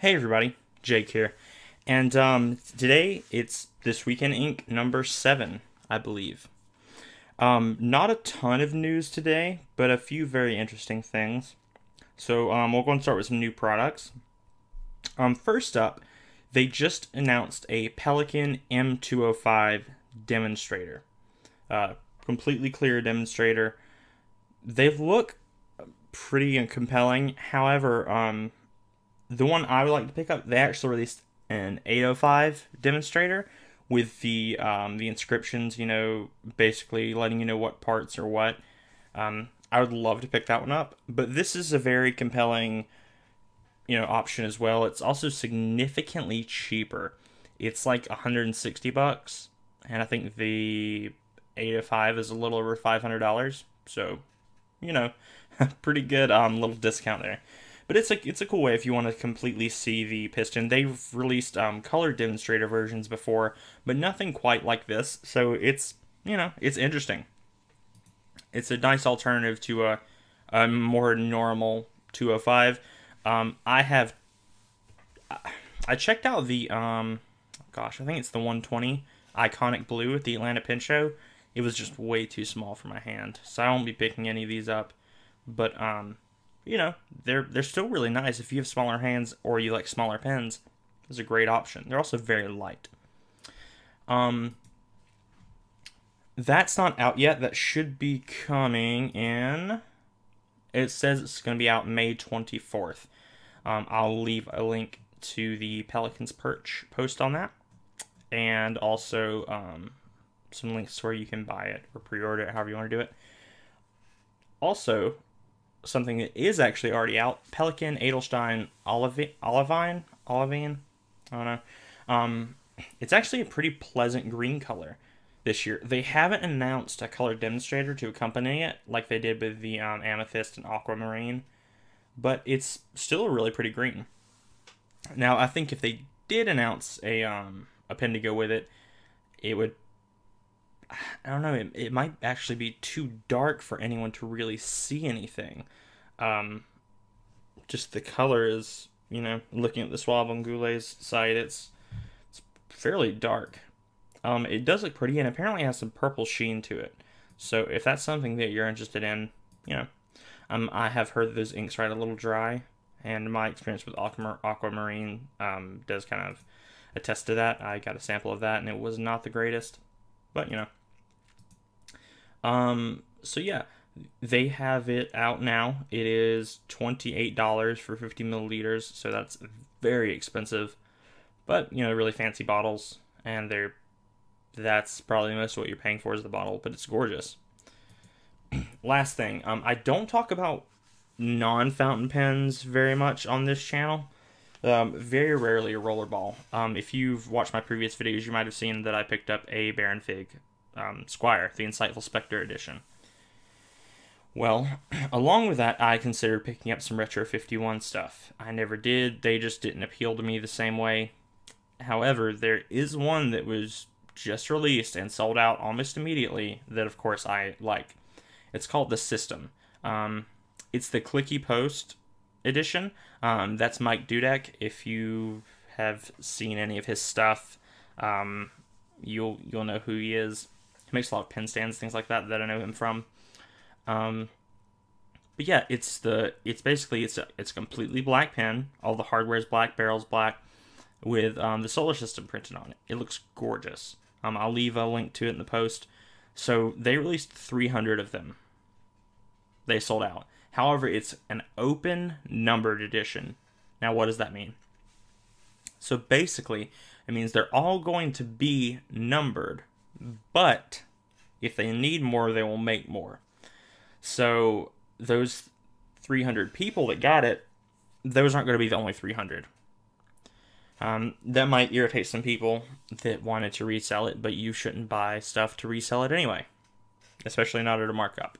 Hey everybody, Jake here, and today it's This Week in Ink number 7, I believe. Not a ton of news today, but a few very interesting things. So we're going to start with some new products. First up, they just announced a Pelikan M205 demonstrator. Completely clear demonstrator. They look pretty compelling. However, the one I would like to pick up, they actually released an 805 demonstrator with the inscriptions, basically letting you know what parts are what. I would love to pick that one up, but this is a very compelling, option as well. It's also significantly cheaper. It's like $160, and I think the 805 is a little over $500. So, pretty good little discount there. But it's a cool way if you want to completely see the piston. They've released color demonstrator versions before, but nothing quite like this. So it's it's interesting. It's a nice alternative to a more normal 205. I checked out the I think it's the 120 Iconic Blue at the Atlanta Pen Show. It was just way too small for my hand, so I won't be picking any of these up. But they're still really nice. If you have smaller hands or you like smaller pens, it's a great option. They're also very light. That's not out yet. That should be coming in. It says it's going to be out May 24th. I'll leave a link to the Pelican's Perch post on that, and also some links where you can buy it or pre-order it, however you want to do it. Also, something that is actually already out, Pelikan Edestein Olivine, I don't know. It's actually a pretty pleasant green color this year. They haven't announced a color demonstrator to accompany it like they did with the Amethyst and Aquamarine, but it's still a really pretty green. Now, I think if they did announce a pen to go with it, it would, I don't know, it might actually be too dark for anyone to really see anything. Just the color is, looking at the Swab on Goulet's site, it's fairly dark. It does look pretty, and apparently has some purple sheen to it. So if that's something that you're interested in, I have heard that those inks are a little dry, and my experience with Aquamarine does kind of attest to that. I got a sample of that, and it was not the greatest, but so yeah, they have it out now. It is $28 for 50 milliliters, so that's very expensive, but really fancy bottles, and that's probably most of what you're paying for is the bottle, but it's gorgeous. Last thing, I don't talk about non-fountain pens very much on this channel. Very rarely a rollerball. If you've watched my previous videos, you might have seen that I picked up a Baron Fig Squire, the Insightful Spectre edition. Well, along with that, I considered picking up some Retro 51 stuff. I never did. They just didn't appeal to me the same way. However, there is one that was just released and sold out almost immediately that, of course, I like. It's called The System. It's the Clicky Post edition. That's Mike Dudek. If you have seen any of his stuff, you'll know who he is. He makes a lot of pen stands, things like that I know him from. But yeah, it's basically a completely black pen. All the hardware is black, barrel's black, with the solar system printed on it. It looks gorgeous. I'll leave a link to it in the post. So they released 300 of them. They sold out. However, it's an open numbered edition. Now, what does that mean? So basically, it means they're all going to be numbered, but if they need more, they will make more. So those 300 people that got it, those aren't going to be the only 300. That might irritate some people that wanted to resell it, but you shouldn't buy stuff to resell it anyway, especially not at a markup.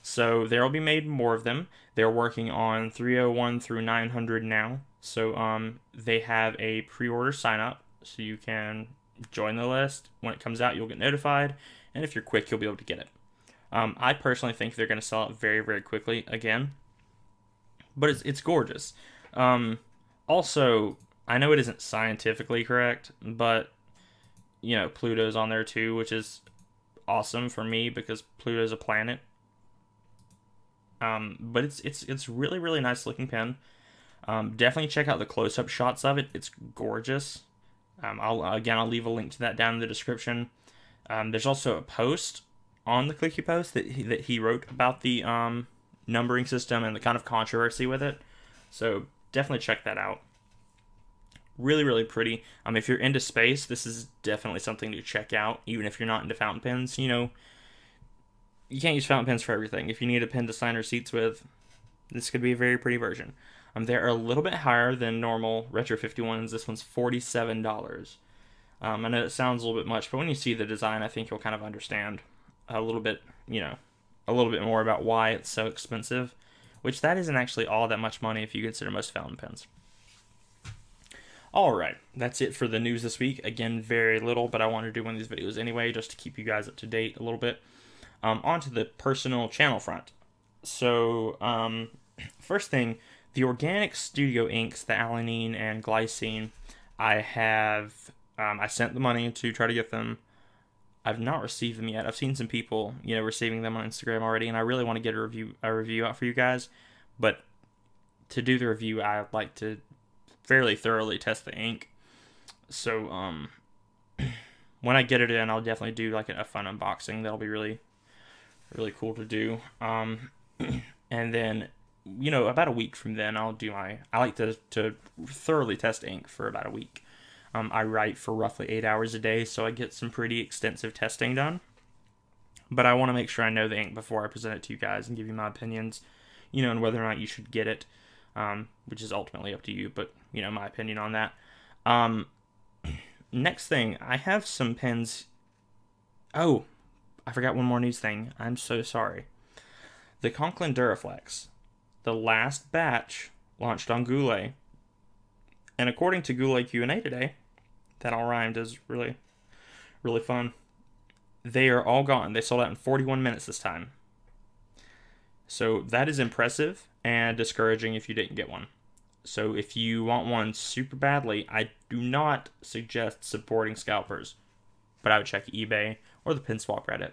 So there will be made more of them. They're working on 301 through 900 now. So they have a pre-order sign up, so you can join the list. When it comes out, you'll get notified, and if you're quick, you'll be able to get it. I personally think they're going to sell it very, very quickly again, but it's gorgeous. Also, I know it isn't scientifically correct, but you know, Pluto's on there too, which is awesome for me because Pluto's a planet. But it's really really nice looking pen. Definitely check out the close-up shots of it. It's gorgeous. I'll leave a link to that down in the description. There's also a post on the Clicky Post that he wrote about the numbering system and the kind of controversy with it. So definitely check that out. Really, really pretty. If you're into space, this is definitely something to check out, even if you're not into fountain pens. You know, you can't use fountain pens for everything. If you need a pen to sign receipts with, this could be a very pretty version. They're a little bit higher than normal Retro 51s. This one's $47. I know it sounds a little bit much, but when you see the design, I think you'll kind of understand a little bit, you know, a little bit more about why it's so expensive, which that isn't actually all that much money if you consider most fountain pens. Alright, that's it for the news this week. Again, very little, but I wanted to do one of these videos anyway, just to keep you guys up to date a little bit. On to the personal channel front. So, first thing, the organic studio inks, the alanine and glycine, I sent the money to try to get them. I've not received them yet. I've seen some people, you know, receiving them on Instagram already, and I really want to get a review out for you guys. But to do the review, I'd like to fairly thoroughly test the ink. So, when I get it in, I'll definitely do like a fun unboxing. That'll be really, really cool to do. And then, you know, about a week from then, I like to thoroughly test ink for about a week. I write for roughly 8 hours a day, so I get some pretty extensive testing done. But I want to make sure I know the ink before I present it to you guys and give you my opinions, you know, and whether or not you should get it, which is ultimately up to you, but, you know, my opinion on that. Next thing, I have some pens. Oh, I forgot one more news thing. I'm so sorry. The Conklin Duraflex, the last batch, launched on Goulet. And according to Goulet Q&A today, that all rhymed, is really, really fun. They are all gone. They sold out in 41 minutes this time. So that is impressive and discouraging if you didn't get one. So if you want one super badly, I do not suggest supporting scalpers. But I would check eBay or the Pen Swap Reddit.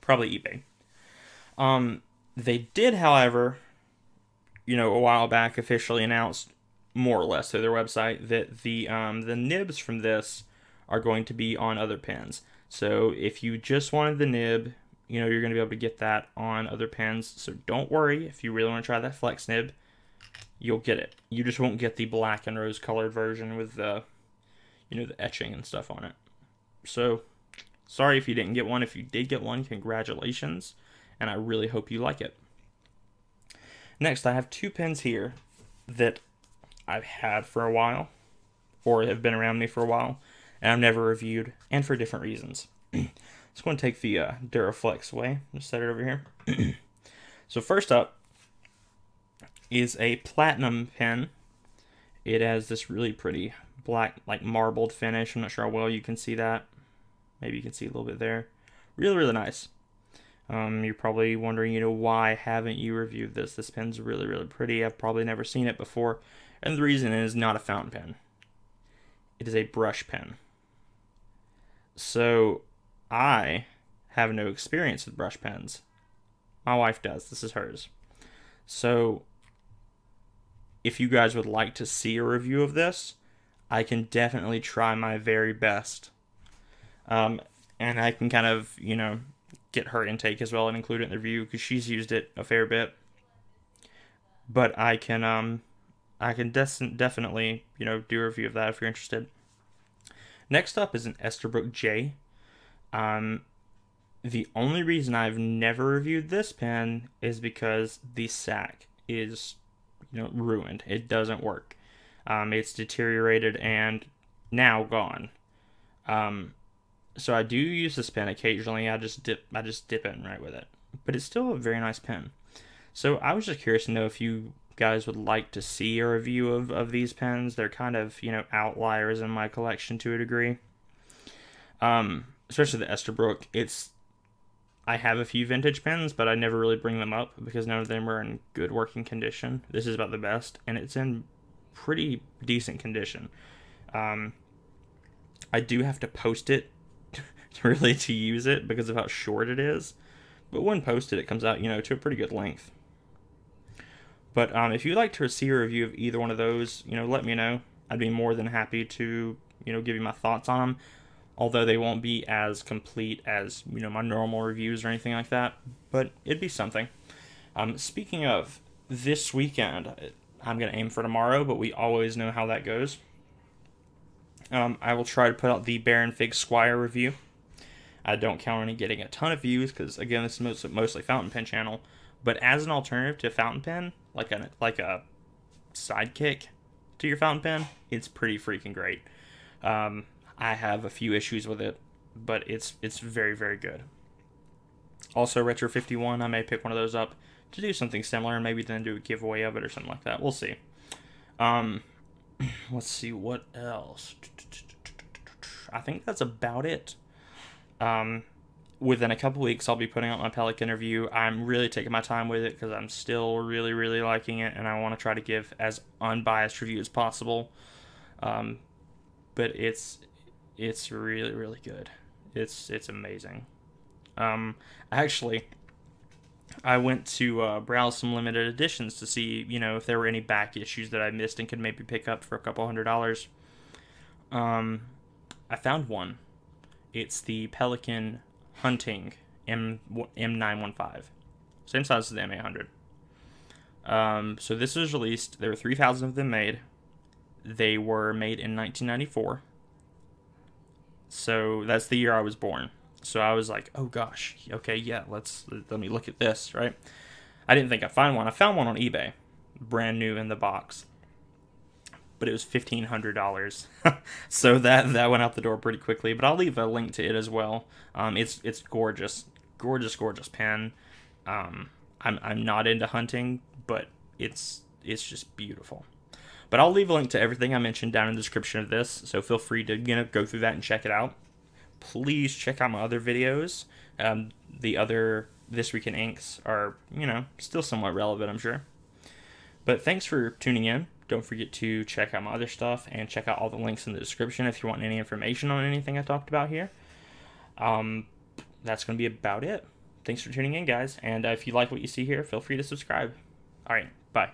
Probably eBay. They did, however, you know, a while back officially announced, more or less through their website, that the nibs from this are going to be on other pens. So if you just wanted the nib, you know, you're going to be able to get that on other pens. So don't worry, if you really want to try that flex nib, you'll get it. You just won't get the black and rose colored version with the, you know, the etching and stuff on it. So sorry if you didn't get one. If you did get one, congratulations, and I really hope you like it. Next, I have two pens here that I've had for a while, or have been around me for a while, and I've never reviewed, and for different reasons. Just going to take the Duraflex away. Just set it over here. So first up is a platinum pen. It has this really pretty black, like marbled finish. I'm not sure how well you can see that. Maybe you can see a little bit there. Really, really nice. You're probably wondering, you know, why haven't you reviewed this? This pen's really, really pretty. I've probably never seen it before. And the reason is not a fountain pen. It is a brush pen. So, I have no experience with brush pens. My wife does. This is hers. So, if you guys would like to see a review of this, I can definitely try my very best. And I can kind of, you know, get her intake as well and include it in the review because she's used it a fair bit. But I can definitely, you know, do a review of that if you're interested. Next up is an Esterbrook J. The only reason I've never reviewed this pen is because the sack is, you know, ruined. It doesn't work. It's deteriorated and now gone. So I do use this pen occasionally. I just dip in right with it. But it's still a very nice pen. So I was just curious to know if you guys would like to see a review of these pens. They're kind of, you know, outliers in my collection to a degree. Especially the Esterbrook. I have a few vintage pens, but I never really bring them up because none of them are in good working condition. This is about the best, and it's in pretty decent condition. I do have to post it really to use it because of how short it is. But when posted, it comes out, to a pretty good length. But if you'd like to see a review of either one of those, let me know. I'd be more than happy to, give you my thoughts on them. Although they won't be as complete as, my normal reviews or anything like that. But it'd be something. Speaking of, this weekend, I'm going to aim for tomorrow, but we always know how that goes. I will try to put out the Baron Fig Squire review. I don't count on it getting a ton of views because, again, this is mostly fountain pen channel. But as an alternative to fountain pen, like a sidekick to your fountain pen, it's pretty freaking great. I have a few issues with it, but it's very, very good. Also, Retro 51, I may pick one of those up to do something similar and maybe then do a giveaway of it or something like that. We'll see. Let's see what else. I think that's about it. Within a couple weeks, I'll be putting out my Pelikan review. I'm really taking my time with it because I'm still really, really liking it, and I want to try to give as unbiased review as possible. But it's really, really good. It's amazing. Actually, I went to browse some limited editions to see, if there were any back issues that I missed and could maybe pick up for a couple $100. I found one. It's the Pelikan Hunting M915. Same size as the M800. So this was released. There were 3,000 of them made. They were made in 1994. So that's the year I was born. So I was like, oh gosh, okay, yeah, let me look at this, right? I didn't think I'd find one. I found one on eBay, brand new in the box. But it was $1,500. So that went out the door pretty quickly. But I'll leave a link to it as well. It's gorgeous, gorgeous, gorgeous pen. I'm not into hunting, but it's just beautiful. But I'll leave a link to everything I mentioned down in the description of this. So feel free to go through that and check it out. Please check out my other videos. The other This Week in Inks are, still somewhat relevant, I'm sure. But thanks for tuning in. Don't forget to check out my other stuff and check out all the links in the description if you want any information on anything I talked about here. That's going to be about it. Thanks for tuning in, guys. And if you like what you see here, feel free to subscribe. All right, bye.